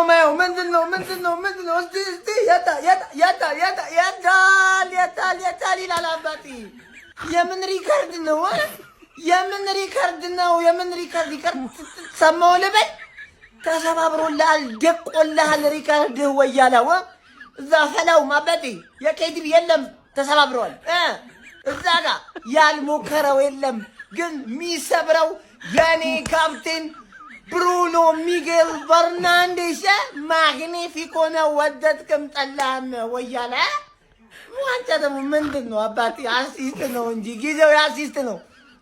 ምንድነው ማየው? ምንድነው እስቲ ያታል ይላል አባቴ። የምን ሪከርድ ነው? የምን ሪከርድ ሰማው ልበል? ተሰባብሮልሃል፣ ደቆልሃል ሪከርድህ ወያላው እዛ ፈላው ማበጤ የኬቲቪ የለም ተሰባብሯል። እዛ ጋር ያልሞከረው የለም ግን ሚሰብረው የኔ ካፕቴን ብሩኖ ሚጌል ፈርናንዴስ ማግኒፊኮ ነው። ወደድክም ጠላህም ወያላ ዋንጫ ደግሞ ምንድን ነው አባቴ? አሲስት ነው እንጂ ጊዜው የአሲስት ነው።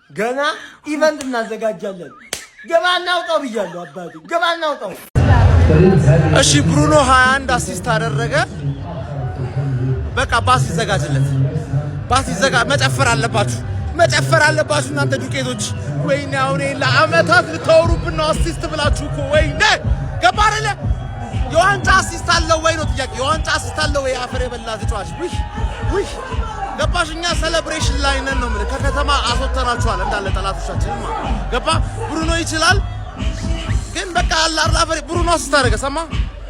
ገና ኢቨንት እናዘጋጃለን። ገባ እናውጣው ብያለሁ አባቴ፣ ገባ እናውጣው። እሺ ብሩኖ 21 አሲስት አደረገ። በቃ ባስ ይዘጋጅለት፣ መጨፈር አለባችሁ እናንተ ዱቄቶች። ወይኔ አሁን ለአመታት ልታወሩብን ነው አሲስት ብላችሁ እኮ። ወይኔ ገባ አይደለ? የዋንጫ አሲስት አለው ወይ ነው ጥያቄ። የዋንጫ አሲስት አለው ወይ? አፈር የበላ ተጫዋች። ውይ ገባሽ? እኛ ሴሌብሬሽን ላይ ነን ነው ማለት። ከከተማ አስወጥተናችኋል እንዳለ ጠላቶቻችን ገባ? ብሩኖ ይችላል ግን በቃ አላር ብሩኖ አሲስት አደረገ። ሰማ?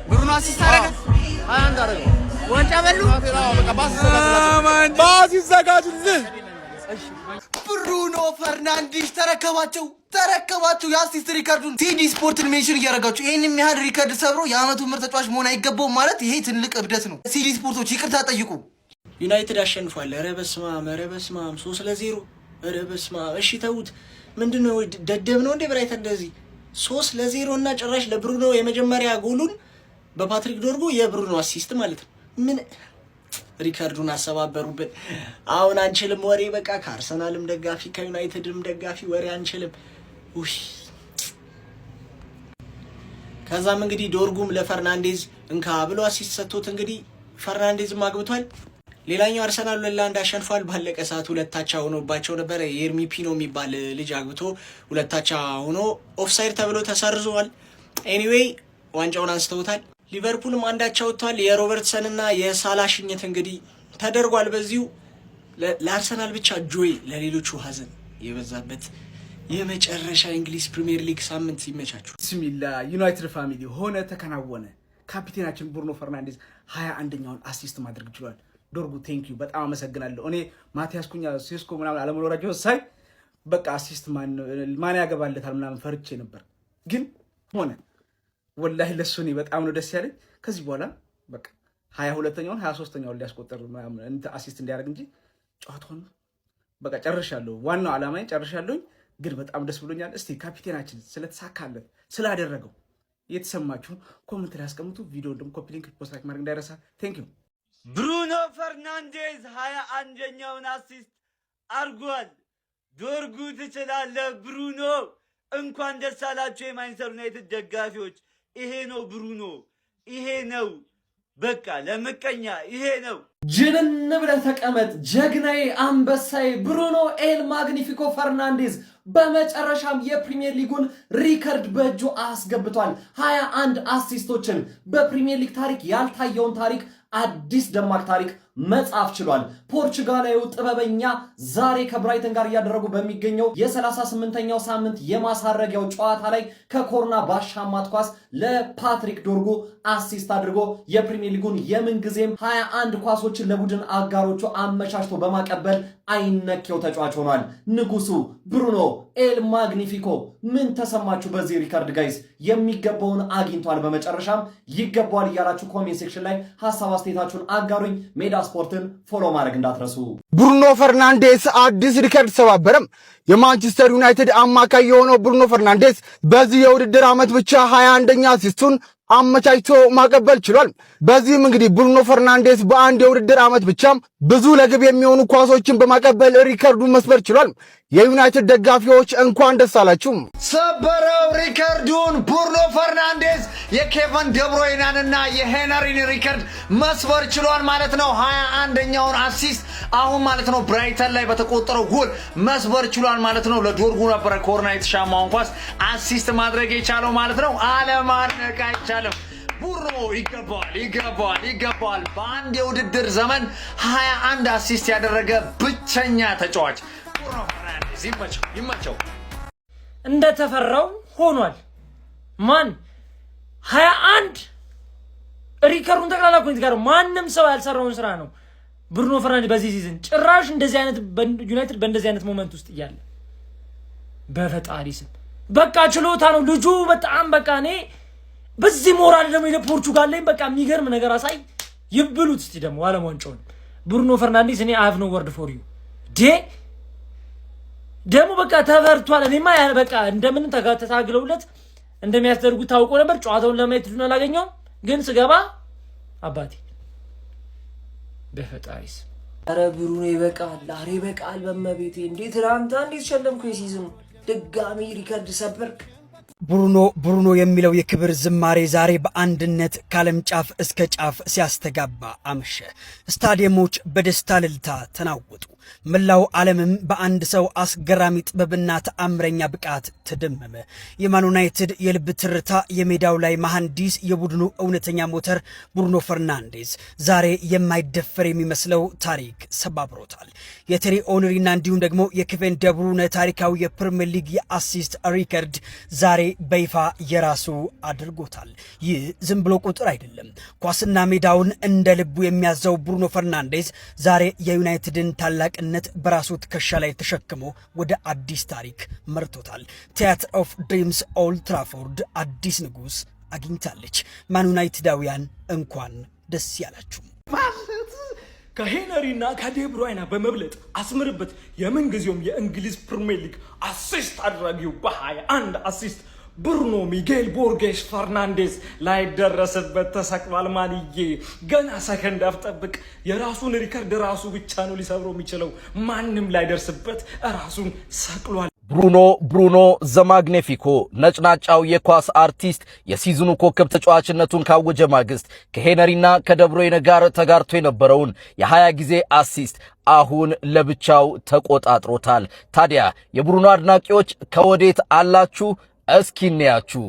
ብሩኖ አሲስት አደረገ፣ 21 አደረገ። ዋንጫ በሉ። በቃ ባስ ይዘጋጅልህ። ብሩኖ ፈርናንዴስ ተረከባቸው የአሲስት ሪከርዱን። ሲዲ ስፖርትን ሜንሽን እያደረጋችሁ ይሄንን ያህል ሪከርድ ሰብሮ የአመቱ ምርጥ ተጫዋች መሆን አይገባውም ማለት ይሄ ትልቅ እብደት ነው። ሲዲ ስፖርቶች ይቅርታ ጠይቁ። ዩናይትድ አሸንፏል። ኧረ በስመ አብ 3-0። ኧረ በስመ አብ። እሺ ተውት። ምንድነው ደደብ ነው እንዴ ብራይተን እንደዚህ 3-0 እና ጭራሽ ለብሩኖ የመጀመሪያ ጎሉን በፓትሪክ ዶርጉ የብሩኖ አሲስት ማለት ነው። ምን ሪከርዱን አሰባበሩበት። አሁን አንችልም ወሬ በቃ ከአርሰናልም ደጋፊ ከዩናይትድም ደጋፊ ወሬ አንችልም። ከዛም እንግዲህ ዶርጉም ለፈርናንዴዝ እንካ ብሎ አሲስት ሰጥቶት እንግዲህ ፈርናንዴዝም አግብቷል። ሌላኛው አርሰናል ለላንድ አሸንፏል። ባለቀ ሰዓት ሁለታቻ ሆኖባቸው ነበር። የኤርሚ ፒኖ የሚባል ልጅ አግብቶ ሁለታቻ ሆኖ ኦፍሳይድ ተብሎ ተሰርዟል። ኤኒዌይ ዋንጫውን አንስተውታል። ሊቨርፑልም አንዳቻ ወጥቷል። የሮበርትሰን እና የሳላ ሽኝት እንግዲህ ተደርጓል። በዚሁ ለአርሰናል ብቻ ጆይ ለሌሎቹ ሀዘን የበዛበት የመጨረሻ እንግሊዝ ፕሪሚየር ሊግ ሳምንት ይመቻችሁ። ቢስሚላ ዩናይትድ ፋሚሊ ሆነ ተከናወነ። ካፒቴናችን ብሩኖ ፈርናንዴዝ 21ኛውን አሲስት ማድረግ ችሏል። ዶርጉ ቴንኪዩ በጣም አመሰግናለሁ። እኔ ማቲያስ ኩኛ ሴስኮ ምናምን አለመኖራቸው ሳይ በቃ አሲስት ማን ያገባለታል ምናምን ፈርቼ ነበር፣ ግን ሆነ። ወላሂ ለሱ እኔ በጣም ነው ደስ ያለኝ። ከዚህ በኋላ በቃ 22ኛውን 23ኛውን ሊያስቆጥር አሲስት እንዲያደርግ እንጂ ጨዋታውን በቃ ጨርሻለሁ። ዋናው ዓላማዬ ጨርሻለሁኝ፣ ግን በጣም ደስ ብሎኛል። እስቲ ካፒቴናችን ስለተሳካለት ስላደረገው የተሰማችሁን ኮሜንት ላይ አስቀምጡ። ቪዲዮ ደግሞ ኮፒ ሊንክ ፖስት ላይክ ማድረግ እንዳይረሳ። ቴንክ ዩ። ብሩኖ ፈርናንዴዝ 21ኛውን አሲስት አርጓል። ዶርጉ ትችላለህ ብሩኖ። እንኳን ደስ አላችሁ የማንቸስተር ዩናይትድ ደጋፊዎች። ይሄ ነው ብሩኖ፣ ይሄ ነው በቃ ለምቀኛ ይሄ ነው። ጅንን ብለህ ተቀመጥ ጀግናዬ፣ አንበሳዬ ብሩኖ ኤል ማግኒፊኮ ፈርናንዴዝ በመጨረሻም የፕሪሚየር ሊጉን ሪከርድ በእጁ አስገብቷል። 21 አሲስቶችን በፕሪሚየር ሊግ ታሪክ ያልታየውን ታሪክ አዲስ ደማቅ ታሪክ መጻፍ ችሏል። ፖርቹጋላዊው ጥበበኛ ዛሬ ከብራይተን ጋር እያደረጉ በሚገኘው የ38ኛው ሳምንት የማሳረጊያው ጨዋታ ላይ ከኮርና ባሻማት ኳስ ለፓትሪክ ዶርጉ አሲስት አድርጎ የፕሪሚየር ሊጉን የምንጊዜም 21 ኳሶችን ለቡድን አጋሮቹ አመቻችቶ በማቀበል አይነኬው ተጫዋች ሆኗል። ንጉሱ ብሩኖ ኤል ማግኒፊኮ ምን ተሰማችሁ በዚህ ሪከርድ ጋይስ? የሚገባውን አግኝቷል። በመጨረሻም ይገባዋል እያላችሁ ኮሜንት ሴክሽን ላይ ሐሳብ አስተያየታችሁን አጋሩኝ። ሜዳ ስፖርትን ፎሎ ማድረግ እንዳትረሱ። ብሩኖ ፈርናንዴስ አዲስ ሪከርድ ሰባበረም። የማንቸስተር ዩናይትድ አማካይ የሆነው ብሩኖ ፈርናንዴስ በዚህ የውድድር ዓመት ብቻ 21ኛ አሲስቱን አመቻችቶ ማቀበል ችሏል። በዚህም እንግዲህ ብሩኖ ፈርናንዴስ በአንድ የውድድር ዓመት ብቻም ብዙ ለግብ የሚሆኑ ኳሶችን በማቀበል ሪከርዱን መስበር ችሏል። የዩናይትድ ደጋፊዎች እንኳን ደስ አላችሁ። ሰበረው ሪከርዱን ብሩኖ ፈርናንዴስ የኬቨን ደብሮይናንና የሄነሪን ሪከርድ መስበር ችሏል ማለት ነው። 21ኛውን አሲስት አሁን ማለት ነው ብራይተን ላይ በተቆጠረው ጎል መስበር ችሏል ማለት ነው። ለዶርጉ ነበር ኮርና የተሻማውን ኳስ አሲስት ማድረግ የቻለው ማለት ነው። አለማድነቅ አይቻልም። ብሩኖ ይገባዋል። በአንድ የውድድር ዘመን 21 አሲስት ያደረገ ብቸኛ ተጫዋች ብሩኖ ፈርናንዴስ። ይመቸው። እንደተፈራው ሆኗል። ማን 21 ሪከርዱን ተቀላላ እኮ ነው የተጋረው። ማንም ሰው ያልሰራውን ስራ ነው ብሩኖ ፈርናንዴዝ በዚህ ሲዝን ጭራሽ እንደዚህ አይነት ዩናይትድ በእንደዚህ አይነት ሞመንት ውስጥ እያለ በፈጣሪ ስም በቃ ችሎታ ነው ልጁ በጣም በቃ እኔ በዚህ ሞራል ደግሞ ለፖርቹጋል ላይ በቃ የሚገርም ነገር አሳይ ይብሉት እስቲ ደግሞ ዓለም ዋንጫውን ብሩኖ ፈርናንዴዝ እኔ አይ ሃቭ ኖ ወርድ ፎር ዩ ደግሞ በቃ ተፈርቷል። እኔማ ያ በቃ እንደምን ተጋተታግለውለት እንደሚያስደርጉ ታውቆ ነበር። ጨዋታውን ለማየት ድሉን አላገኘውም፣ ግን ስገባ አባቴ በፈጣሪስ አረ ብሩኖ ይበቃል፣ አሬ ይበቃል። በመቤቴ እንዴት ራንታ እንዴት ሸለምኩ የሲዝኑ ድጋሚ ሪከርድ ሰበርክ። ብሩኖ የሚለው የክብር ዝማሬ ዛሬ በአንድነት ከዓለም ጫፍ እስከ ጫፍ ሲያስተጋባ አመሸ። ስታዲየሞች በደስታ እልልታ ተናወጡ። መላው ዓለምም በአንድ ሰው አስገራሚ ጥበብና ተአምረኛ ብቃት ተደመመ። የማን ዩናይትድ የልብ ትርታ፣ የሜዳው ላይ መሐንዲስ፣ የቡድኑ እውነተኛ ሞተር ብሩኖ ፈርናንዴዝ ዛሬ የማይደፈር የሚመስለው ታሪክ ሰባብሮታል። የቴሪ ኦንሪና እንዲሁም ደግሞ የኬቨን ደብሩነ ታሪካዊ የፕሪሚየር ሊግ የአሲስት ሪከርድ ዛሬ በይፋ የራሱ አድርጎታል። ይህ ዝም ብሎ ቁጥር አይደለም። ኳስና ሜዳውን እንደ ልቡ የሚያዘው ብሩኖ ፈርናንዴዝ ዛሬ የዩናይትድን ታላቅነት በራሱ ትከሻ ላይ ተሸክሞ ወደ አዲስ ታሪክ መርቶታል። ቲያትር ኦፍ ድሪምስ ኦልድ ትራፎርድ አዲስ ንጉሥ አግኝታለች። ማን ዩናይትዳውያን እንኳን ደስ ያላችሁ። ከሄነሪና ከዴብሮይና በመብለጥ አስምርበት የምንጊዜውም የእንግሊዝ ፕሪሚየር ሊግ አሲስት አድራጊው በ21 አሲስት ብሩኖ ሚጌል ቦርጌስ ፈርናንዴዝ ላይ ደረሰበት ተሰቅሏል። ማንዬ ገና ሰከንድ አፍጠብቅ። የራሱን ሪከርድ ራሱ ብቻ ነው ሊሰብረው የሚችለው፣ ማንም ላይ ደርስበት ራሱን ሰቅሏል። ብሩኖ ዘማግኔፊኮ ነጭናጫው የኳስ አርቲስት የሲዝኑ ኮከብ ተጫዋችነቱን ካወጀ ማግስት ከሄነሪና ከደብሮይነ ጋር ተጋርቶ የነበረውን የ20 ጊዜ አሲስት አሁን ለብቻው ተቆጣጥሮታል። ታዲያ የብሩኖ አድናቂዎች ከወዴት አላችሁ? እስኪ እንያችሁ።